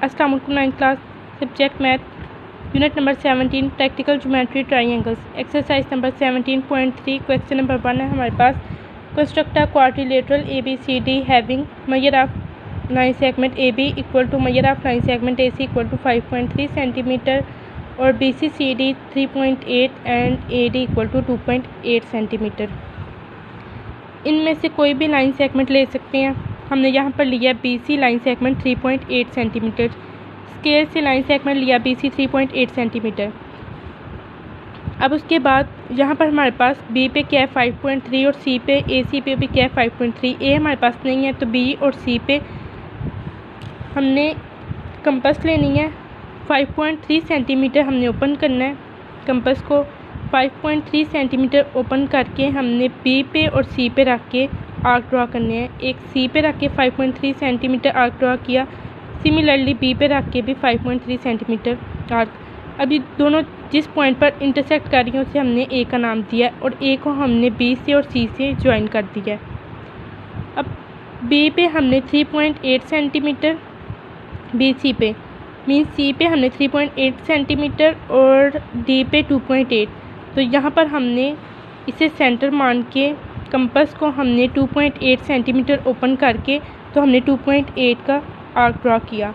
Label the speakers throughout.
Speaker 1: अस्सलाम वालेकुम। 9th class, subject math, unit number 17, practical geometry, triangles, exercise number 17.3। Question number 1 है हमारे पास, construct a quadrilateral ABCD having measure of line segment AB equal to measure of line segment AC equal to 5.3 centimetre और BCCD 3.8 and AD equal to 2.8 centimetre. इनमें से कोई भी line segment ले सकते हैं। हमने यहाँ पर लिया BC line segment 3.8 centimetre, scale से लाइन सेगमेंट लिया BC 3.8 सेंटीमीटर। अब उसके बाद यहाँ पर हमारे पास B पे क्या है 5.3 और C पे AC पे भी क्या है 5.3। A हमारे पास नहीं है तो B और C पे हमने कंपास लेनी है। 5.3 सेंटीमीटर हमने ओपन करना है कंपास को। 5.3 सेंटीमीटर ओपन करके हमने B पे और C पे रख के आर्क ड्रा करने हैं। एक C पे रख के 5.3 सेंटीमीटर आर्क ड्रा किया, सिमिलरली B पे रख के भी 5.3 सेंटीमीटर आर्क। अभी दोनों जिस पॉइंट पर इंटरसेक्ट कर रही हैं उसे हमने A का नाम दिया और A को हमने B से और C से ज्वाइन कर दिया। अब B पे हमने 3.8 सेंटीमीटर, BC पे मीन C पे हमने 3.8 सेंटीमीटर और D पे 2.8। तो यहाँ पर हमने इसे सेंटर मान के कंपास को हमने 2.8 सेंटीमीटर ओपन करके तो हमने 2.8 का आर्क ड्रा किया।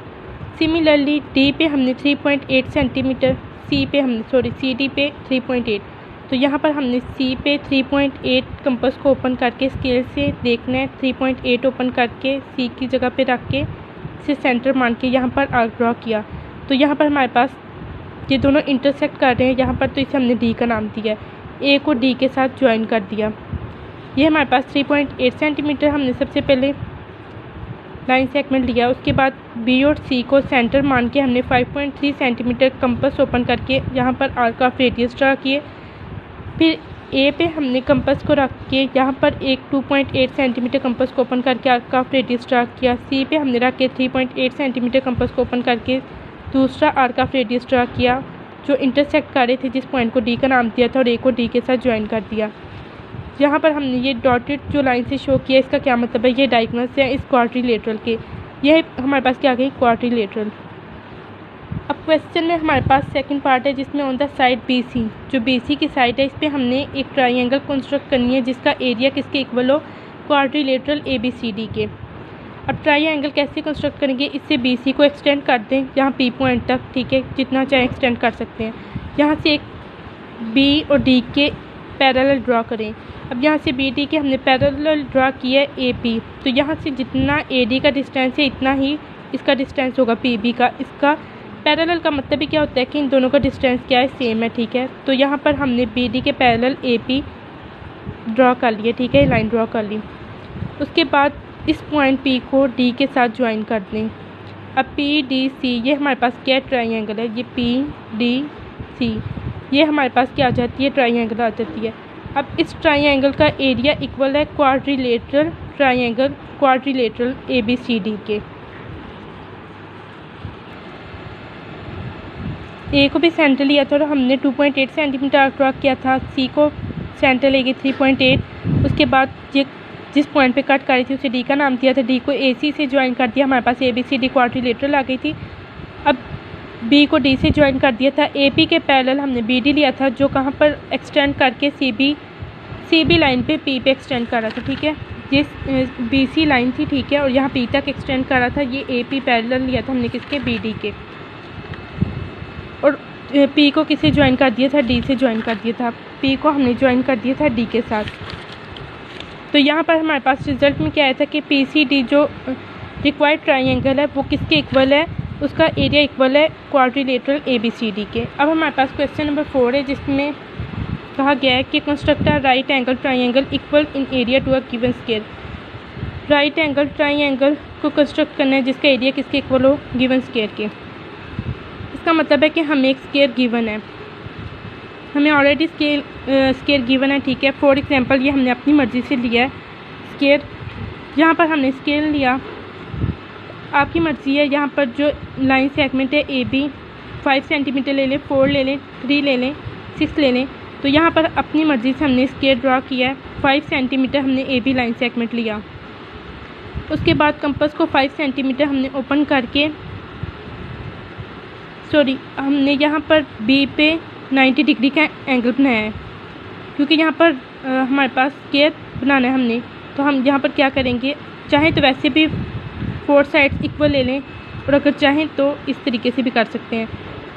Speaker 1: सिमिलरली D पे हमने 3.8 सेंटीमीटर, CD पे 3.8। तो यहाँ पर हमने C पे 3.8 कंपास को ओपन करके स्केल से देखना है, 3.8 ओपन करके C की जगह पे रख के इसे सेंटर मान के यहाँ पर आर्क ड्रा किया। तो यहाँ पर हमारे पास ये दोनों इंटरसेक्ट कर रहे हैं यहाँ पर, तो इसे हमने D का नाम दिया। A को D के साथ ज्वाइन कर दिया। ये हमारे पास 3.8 सेंटीमीटर हमने सबसे पहले लाइन सेगमेंट लिया। उसके बाद B और C को सेंटर मान के हमने 5.3 सेंटीमीटर कंपास ओपन करके यहाँ पर आर्क ऑफ रेडियस ड्रा किए। फिर A पे हमने कंपास को रख के यहाँ पर एक 2.8 सेंटीमीटर कंपास को ओपन करके आर्क ऑफ रेडियस ड्रा किया। C पे हमने रख के 3.8 सेंटीमीटर कंपास को ओपन करके दूसरा आर्क ऑफ रेडियस ड्रा किया जो इंटरसेक्ट कर रहे थे, जिस पॉइंट को D का नाम दिया था, और A को D के साथ ज्वाइन कर दिया। यहाँ पर हमने ये डॉटेड जो लाइन से शो किया, इसका क्या मतलब है, ये डायगोनल्स हैं इस क्वाड्रिलेटरल के। यह हमारे पास क्या आ गई क्वाड्रिलेटरल। अब क्वेश्चन में हमारे पास सेकंड पार्ट है जिसमें ऑन द साइड BC, जो BC की साइड है, इस पर हमने एक ट्राइंगल कंस्ट्रक्ट करनी है जिसका एरिया किसके इक्वल हो, क्वाड्रिलेटरल ABCD के। अब ट्राइंगल कैसे कंस्ट्रक्ट करेंगे, इससे BC को एक्सटेंड कर दें यहाँ P पॉइंट तक, ठीक है, जितना चाहे एक्सटेंड कर सकते हैं। यहाँ से एक B और D के पैरेलल ड्रा करें। अब यहाँ से BD के हमने पैरेलल ड्रा किया है AP, तो यहाँ से जितना AD का डिस्टेंस है इतना ही इसका डिस्टेंस होगा PB का। इसका पैरेलल का मतलब ही क्या होता है कि इन दोनों का डिस्टेंस क्या है, सेम है, ठीक है। तो यहाँ पर हमने BD के पैरेलल AP ड्रा कर लिए, ठीक है, लाइन ड्रा कर ली। उसके बाद इस पॉइंट P को D के साथ ज्वाइन कर दें। अब PDC ये हमारे पास क्या ट्राइंगल है, ये PDC ये हमारे पास क्या आ जाती है, ट्राइंगल आ जाती है। अब इस ट्राइंगल का एरिया इक्वल है क्वाड्रिलेटरल ट्राइंगल क्वाड्रिलेटरल ABCD के। A को भी सेंटर लिया था और हमने 2.8 सेंटीमीटर आर्क ड्रा किया था। C को सेंटर लेके 3.8। उसके बाद ये जिस पॉइंट पे कट कर रही थी उसे D का नाम दिया था। D को AC से ज्वाइन कर दिया, हमारे पास ABCD क्वाड्रिलेटरल आ गई थी। अब B को D से ज्वाइन कर दिया था। AP के पैरेलल हमने BD लिया था जो कहाँ पर एक्सटेंड करके CB लाइन पे P पे एक्सटेंड कर रहा था, ठीक है। जिस BC लाइन थी, ठीक है, और यहाँ P तक एक्सटेंड कर रहा था। ये AP पैरेलल लिया था हमने किसके, BD के, और P को किसे ज्वाइन कर दिया था, D से ज्वाइन कर दिया था। P को हमने ज्वाइन कर दिया था D के साथ। तो यहाँ पर हमारे पास रिजल्ट में क्या आया था कि PCD जो रिक्वायर्ड ट्राइंगल है वो किसके इक्वल है, उसका एरिया इक्वल है क्वाड्रिलेटरल ABCD के। अब हमारे पास क्वेश्चन नंबर 4 है जिसमें कहा गया है कि construct a right angle triangle equal in area to a given scale. Right angle triangle को कंस्ट्रक्ट करना है जिसका एरिया किसके इक्वल हो, गिवन स्केल के। इसका मतलब है कि हमें एक स्केल गिवन है, हमें ऑलरेडी स्केल गिवन है, ठीक है। फॉर एग्जांपल ये हमने अपनी मर्ज़ी से लिया है स्केल। यहाँ पर हमने स्केल लिया, आपकी मर्ज़ी है। यहाँ पर जो लाइन सेगमेंट है AB 5 सेंटीमीटर ले लें, 4 ले लें, 3 ले लें, 6 ले लें। तो यहाँ पर अपनी मर्ज़ी से हमने स्केल ड्रा किया है। 5 सेंटीमीटर हमने AB लाइन सेगमेंट लिया। उसके बाद कंपास को 5 सेंटीमीटर हमने ओपन करके हमने यहाँ पर बी पे 90 डिग्री का एंगल बनाया है, क्योंकि यहाँ पर हमारे पास स्क्वायर बनाना है हमने। तो हम यहाँ पर क्या करेंगे, चाहें तो वैसे भी 4 साइड्स इक्वल ले लें, और अगर चाहें तो इस तरीके से भी कर सकते हैं।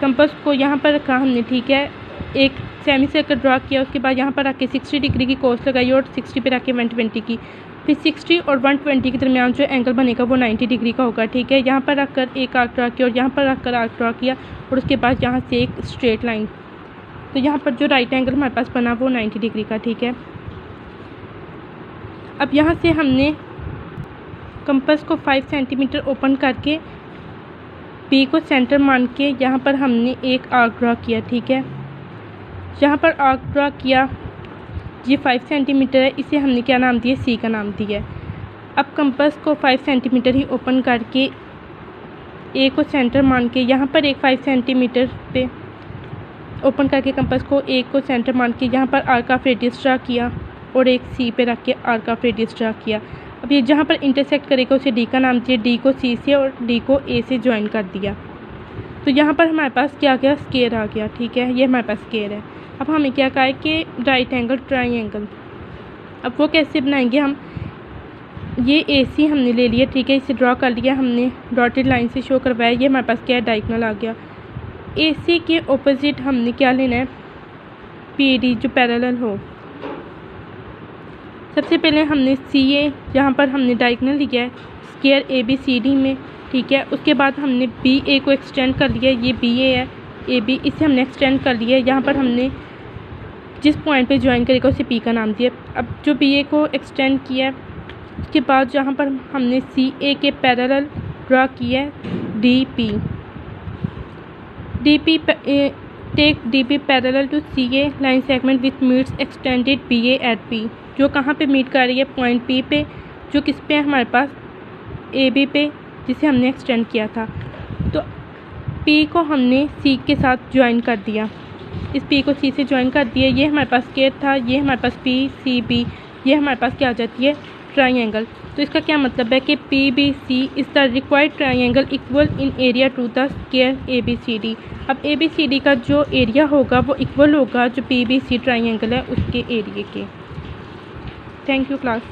Speaker 1: कंपास को यहाँ पर रखा हमने, ठीक है, एक सेमी सर्कल ड्रा किया, उसके बाद यहाँ पर रख के 60 डिग्री की कोस लगाई और 60 पे रख के 120 की, फिर 60 और 120 के दरमियान जो एंगल बनेगा वो 90 डिग्री का होगा, ठीक है। यहाँ पर रखकर एक आर्क ड्रा किया और यहाँ पर रखकर आर्क ड्रा किया, और उसके बाद यहाँ से एक स्ट्रेट लाइन। तो यहाँ पर जो राइट एंगल हमारे पास बना वो 90 डिग्री का, ठीक है। अब यहाँ से हमने कंपास को 5 सेंटीमीटर ओपन करके पी को सेंटर मान के यहाँ पर हमने एक आर्क ड्रा किया, ठीक है। यहाँ पर आर्क ड्रा किया, ये 5 सेंटीमीटर है, इसे हमने क्या नाम दिया, सी का नाम दिया है। अब कंपास को 5 सेंटीमीटर ही ओपन करके ए को सेंटर मान के यहाँ पर एक 5 सेंटीमीटर पे ओपन करके कंपास को ए को सेंटर मान के यहाँ पर आर्क ऑफ रेडियस ड्रा किया और एक सी पे रख के आर्क ऑफ रेडियस ड्रा किया। अब ये जहाँ पर इंटरसेक्ट करेगा उसे डी का नाम दिया, डी को सी से और डी को ए से ज्वाइन कर दिया। तो यहाँ पर हमारे पास क्या गया, स्क्वायर आ गया, ठीक है, ये हमारे पास स्क्वायर है। अब हमें क्या कहा है कि राइट एंगल ट्रायंगल, अब वो कैसे बनाएंगे हम, ये ए सी हमने ले लिया, ठीक है, इसे ड्रॉ कर लिया हमने, डॉटेड लाइन से शो करवाया, ये हमारे पास क्या है, डायगोनल आ गया। ए सी के ऑपोजिट हमने क्या लेना है, पी डी जो पैरेलल हो। सबसे पहले हमने सी ए, यहाँ पर हमने डायगोनल लिया है square A B C D में, ठीक है। उसके बाद हमने बी ए को एक्सटेंड कर लिया, ये बी ए है, ए बी, इसे हमने एक्सटेंड कर लिया। यहाँ पर हमने जिस पॉइंट पे ज्वाइन करेगा उसे पी का नाम दिया। अब जो बी ए को एक्सटेंड किया, उसके बाद जहाँ पर हमने सी ए के पैरेलल ड्रा किया है D P, take D P parallel to C A line segment with meets extended B A at P, जो कहाँ पे मीट कर रही है, पॉइंट पी पे, जो किस पे है हमारे पास, ए बी पे, जिसे हमने एक्सटेंड किया था। तो पी को हमने सी के साथ ज्वाइन कर दिया, इस पी को सी से ज्वाइन कर दिया, ये हमारे पास स्क्वायर था, ये हमारे पास पी सी बी, ये हमारे पास क्या आ जाती है, ट्रायंगल। तो इसका क्या मतलब है कि P B C is the required triangle equal in area to the square A B C D. अब ए बी सी डी का जो एरिया होगा वो इक्वल होगा जो पी बी सी ट्रायंगल है उसके एरिया के। Thank you class.